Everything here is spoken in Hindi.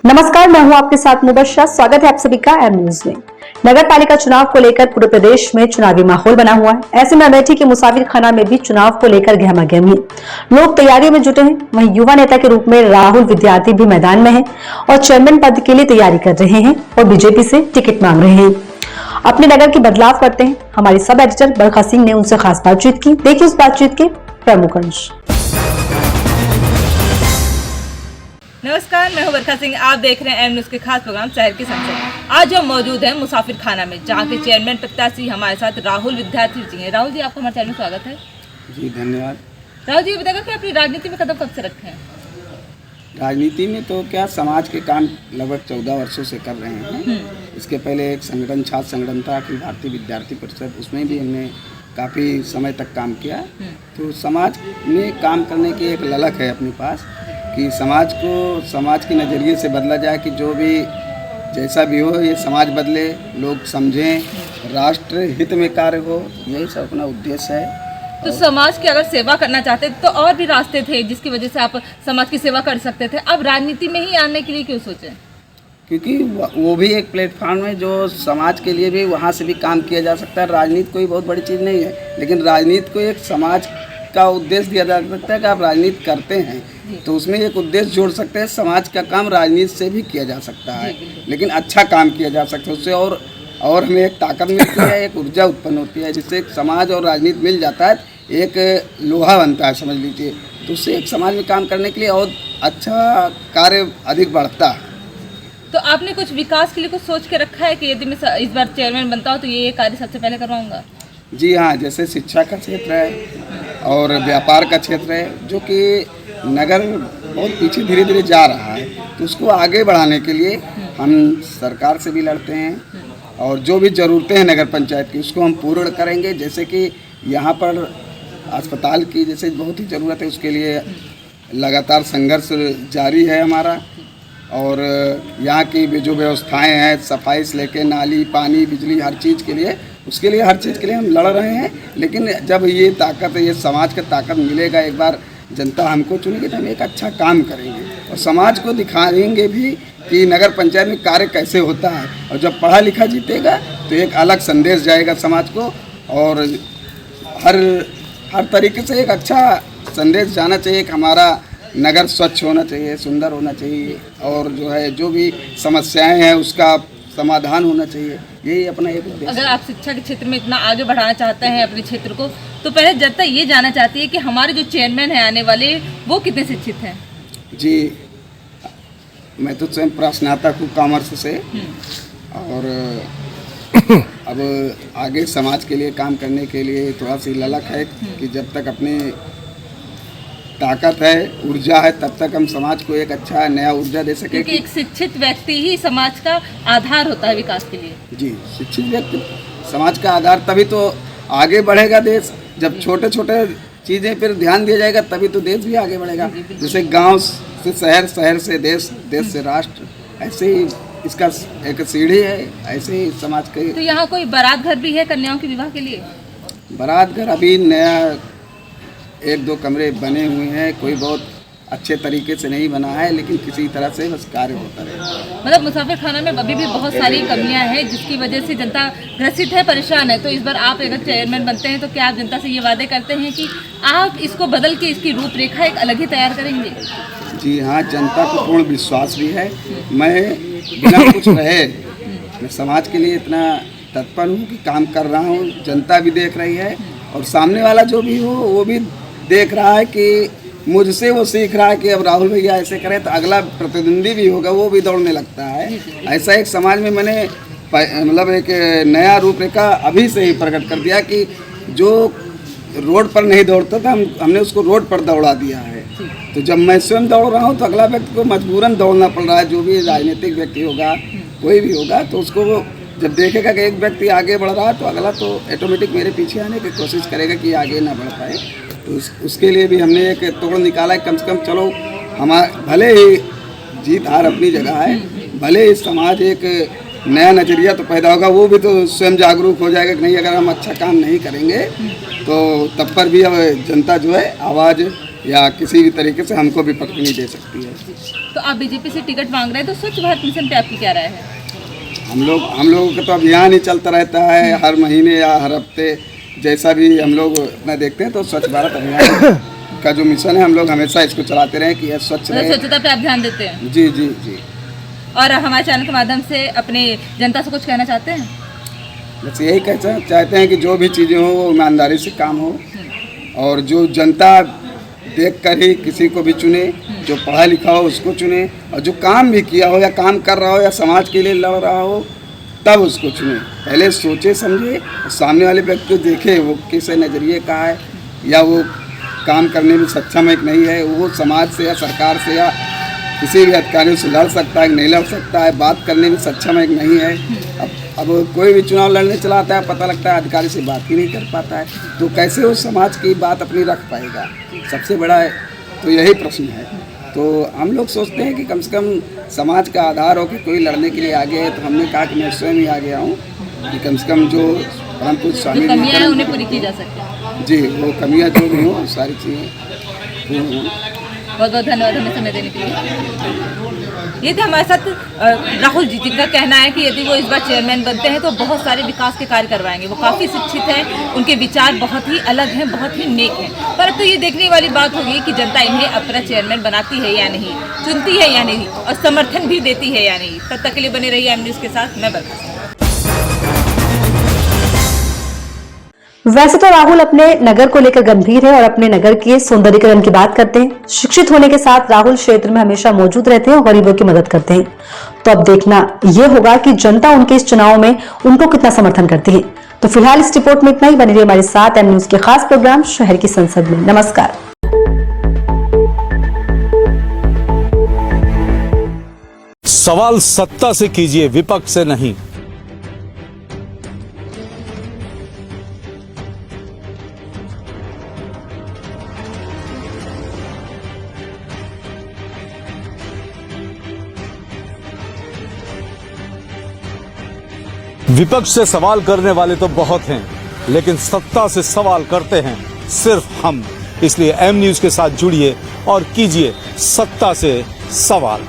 नमस्कार, मैं हूं आपके साथ मुबश्शर। स्वागत है आप सभी का एम न्यूज में। नगर पालिका चुनाव को लेकर पूरे प्रदेश में चुनावी माहौल बना हुआ है। ऐसे में अमेठी के मुसाफिर खाना में भी चुनाव को लेकर गहमागहमी है। लोग तैयारी में जुटे हैं। वहीं युवा नेता के रूप में राहुल विद्यार्थी भी मैदान में है और चेयरमैन पद के लिए तैयारी कर रहे हैं और बीजेपी से टिकट मांग रहे हैं। अपने नगर की बदलाव करते हैं। हमारी सब एडिटर बरखा सिंह ने उनसे खास बातचीत की। देखिए उस बातचीत के प्रमुख अंश। नमस्कार, मैं हूं बरखा सिंह। आप देख रहे हैं एम न्यूज के खास प्रोग्राम शहर की संसद। आज हम मौजूद हैं मुसाफिर खाना में, जहां के चेयरमैन प्रत्याशी हमारे साथ राहुल विद्यार्थी जी हैं। राहुल जी, आपका हमारे चैनल में स्वागत है। जी धन्यवाद। राहुल जी, बताएगा कि अपनी राजनीति में कदम कब से रखे हैं? राजनीति में तो क्या, समाज के काम लगभग 14 वर्षों से कर रहे हैं। इसके पहले एक संगठन, छात्र संगठन था अखिल भारतीय विद्यार्थी परिषद, उसमें भी हमने काफ़ी समय तक काम किया। तो समाज में काम करने की एक ललक है अपने पास कि समाज को समाज के नज़रिए से बदला जाए, कि जो भी जैसा भी हो ये समाज बदले, लोग समझें, राष्ट्र हित में कार्य हो, यही सब अपना उद्देश्य है। तो समाज की अगर सेवा करना चाहते तो और भी रास्ते थे जिसकी वजह से आप समाज की सेवा कर सकते थे। अब राजनीति में ही आने के लिए क्यों सोचे? क्योंकि वो भी एक प्लेटफॉर्म है जो समाज के लिए भी, वहाँ से भी काम किया जा सकता है। राजनीति कोई बहुत बड़ी चीज़ नहीं है, लेकिन राजनीति को एक समाज का उद्देश्य दिया जा सकता है कि आप राजनीति करते हैं तो उसमें एक उद्देश्य जोड़ सकते हैं। समाज का काम राजनीति से भी किया जा सकता है, लेकिन अच्छा काम किया जा सकता है उससे, और हमें एक ताकत मिलती है, एक ऊर्जा उत्पन्न होती है, जिससे समाज और राजनीति मिल जाता है, एक लोहा बनता है समझ लीजिए। तो उससे एक समाज में काम करने के लिए और अच्छा कार्य अधिक बढ़ता है। तो आपने कुछ विकास के लिए कुछ सोच के रखा है कि यदि मैं इस बार चेयरमैन बनता हूँ तो ये कार्य सबसे पहले करवाऊंगा? जी हाँ, जैसे शिक्षा का क्षेत्र है और व्यापार का क्षेत्र है, जो कि नगर बहुत पीछे धीरे धीरे जा रहा है, तो उसको आगे बढ़ाने के लिए हम सरकार से भी लड़ते हैं और जो भी ज़रूरतें हैं नगर पंचायत की उसको हम पूर्ण करेंगे। जैसे कि यहाँ पर अस्पताल की जैसे बहुत ही ज़रूरत है, उसके लिए लगातार संघर्ष जारी है हमारा। और यहाँ की जो व्यवस्थाएं हैं, सफाई से लेके नाली, पानी, बिजली, हर चीज़ के लिए, उसके लिए हर चीज़ के लिए हम लड़ रहे हैं। लेकिन जब ये ताकत, ये समाज का ताकत मिलेगा, एक बार जनता हमको चुनेगी तो हम एक अच्छा काम करेंगे और समाज को दिखाएंगे भी कि नगर पंचायत में कार्य कैसे होता है। और जब पढ़ा लिखा जीतेगा तो एक अलग संदेश जाएगा समाज को, और हर तरीके से एक अच्छा संदेश जाना चाहिए कि हमारा नगर स्वच्छ होना चाहिए, सुंदर होना चाहिए, और जो है जो भी समस्याएं हैं उसका समाधान होना चाहिए। यही अपना एक उद्देश्य। अगर आप शिक्षा के क्षेत्र में इतना आगे बढ़ाना चाहते हैं अपने क्षेत्र को, तो पहले जनता ये जानना चाहती है कि हमारे जो चेयरमैन हैं आने वाले, वो कितने शिक्षित हैं? जी, मैं तो स्वयं स्नातक हूँ कॉमर्स से, और अब आगे समाज के लिए काम करने के लिए थोड़ा सी ललक है कि जब तक अपनी ताकत है, ऊर्जा है, तब तक हम समाज को एक अच्छा नया ऊर्जा दे सकें। क्योंकि एक शिक्षित व्यक्ति ही समाज का आधार होता है विकास के लिए। जी, शिक्षित व्यक्ति समाज का आधार, तभी तो आगे बढ़ेगा देश। जब छोटे छोटे चीज़ें पर ध्यान दिया जाएगा तभी तो देश भी आगे बढ़ेगा। जैसे गांव से शहर, शहर से देश, देश से राष्ट्र, ऐसे ही इसका एक सीढ़ी है, ऐसे ही समाज के। तो यहाँ कोई बारात घर भी है कन्याओं के विवाह के लिए? बारात घर अभी नया 1-2 कमरे बने हुए हैं, कोई बहुत अच्छे तरीके से नहीं बना है, लेकिन किसी तरह से बस कार्य होता रहे। मतलब मुसाफिर खाना में अभी भी बहुत सारी कमियां हैं जिसकी वजह से जनता ग्रसित है, परेशान है। तो इस बार आप अगर चेयरमैन बनते हैं तो क्या आप जनता से ये वादे करते हैं कि आप इसको बदल के इसकी रूपरेखा एक अलग ही तैयार करेंगे? जी हाँ, जनता को पूर्ण विश्वास भी है। मैं बिना कुछ रहे मैं समाज के लिए इतना तत्पर हूँ कि काम कर रहा हूँ। जनता भी देख रही है और सामने वाला जो भी हो वो भी देख रहा है कि मुझसे वो सीख रहा है कि अब राहुल भैया ऐसे करें तो अगला प्रतिद्वंदी भी होगा, वो भी दौड़ने लगता है। ऐसा एक समाज में मैंने मतलब एक नया रूपरेखा अभी से ही प्रकट कर दिया कि जो रोड पर नहीं दौड़ता था हमने उसको रोड पर दौड़ा दिया है। तो जब मैं स्वयं दौड़ रहा हूँ तो अगला व्यक्ति को मजबूरन दौड़ना पड़ रहा है। जो भी राजनीतिक व्यक्ति होगा, कोई भी होगा, तो उसको वो जब देखेगा कि एक व्यक्ति आगे बढ़ रहा है तो अगला तो ऑटोमेटिक मेरे पीछे आने की कोशिश करेगा कि आगे ना बढ़ पाए। तो उसके लिए भी हमने एक तोड़ निकाला है। कम से कम चलो, हमारा भले ही जीत हार अपनी जगह है, भले ही समाज एक नया नज़रिया तो पैदा होगा, वो भी तो स्वयं जागरूक हो जाएगा कि नहीं, अगर हम अच्छा काम नहीं करेंगे तो तब पर भी अब जनता जो है आवाज़ या किसी भी तरीके से हमको भी पटक नहीं दे सकती है। तो आप बीजेपी से टिकट मांग रहे हैं, तो स्वच्छ भारत मिशन पे आपकी क्या राय है? हम लोगों का तो अभियान ही चलता रहता है, हर महीने या हर हफ्ते जैसा भी हम लोग अपना देखते हैं। तो स्वच्छ भारत अभियान का जो मिशन है, हम लोग हमेशा इसको चलाते रहे कि यह स्वच्छ रहे। स्वच्छता पे आप ध्यान देते हैं? जी जी जी। और हमारे चैनल के माध्यम से अपने जनता से कुछ कहना चाहते हैं? बस यही कहना चाहते हैं कि जो भी चीज़ें हो वो ईमानदारी से काम हो, और जो जनता देख कर ही किसी को भी चुने, जो पढ़ा लिखा हो उसको चुने, और जो काम भी किया हो या काम कर रहा हो या समाज के लिए लड़ रहा हो तब उसको चुने। पहले सोचे समझे, और सामने वाले व्यक्ति को देखे वो किस नज़रिए का है, या वो काम करने में सक्षम है कि नहीं है, वो समाज से या सरकार से या किसी भी अधिकारी से लड़ सकता है कि नहीं लड़ सकता है, बात करने में सक्षम है कि नहीं है। अब कोई भी चुनाव लड़ने चला आता है, पता लगता है अधिकारी से बात ही नहीं कर पाता है, तो कैसे वो समाज की बात अपनी रख पाएगा? सबसे बड़ा तो यही प्रश्न है। तो हम लोग सोचते हैं कि कम से कम समाज का आधार हो कि कोई लड़ने के लिए आगे है। तो हमने कहा कि मैं स्वयं ही आ गया हूँ कि कम से कम जो परम पूज्य स्वामी कमियां हैं उन्हें पूरी की जा सके। जी, वो कमियां जो भी हों सारी चीज़ें पूर्ण हों। बहुत बहुत धन्यवाद हमें समय देने के लिए। ये थे हमारे साथ राहुल जी, जिनका कहना है कि यदि वो इस बार चेयरमैन बनते हैं तो बहुत सारे विकास के कार्य करवाएंगे। वो काफ़ी शिक्षित हैं, उनके विचार बहुत ही अलग हैं, बहुत ही नेक हैं। पर अब तो ये देखने वाली बात होगी कि जनता इन्हें अपना चेयरमैन बनाती है या नहीं, चुनती है या नहीं, और समर्थन भी देती है या नहीं। तब तक के लिए बने रहिए एम न्यूज़ के साथ। मैं बरखा। वैसे तो राहुल अपने नगर को लेकर गंभीर है और अपने नगर के सौंदर्यीकरण की बात करते हैं। शिक्षित होने के साथ राहुल क्षेत्र में हमेशा मौजूद रहते हैं और गरीबों की मदद करते हैं। तो अब देखना यह होगा कि जनता उनके इस चुनाव में उनको कितना समर्थन करती है। तो फिलहाल इस रिपोर्ट में इतना ही। बने रहिए हमारे साथ एम न्यूज़ के खास प्रोग्राम शहर की संसद में। नमस्कार। सवाल सत्ता से कीजिए, विपक्ष से नहीं। विपक्ष से सवाल करने वाले तो बहुत हैं, लेकिन सत्ता से सवाल करते हैं सिर्फ हम। इसलिए एम न्यूज़ के साथ जुड़िए और कीजिए सत्ता से सवाल।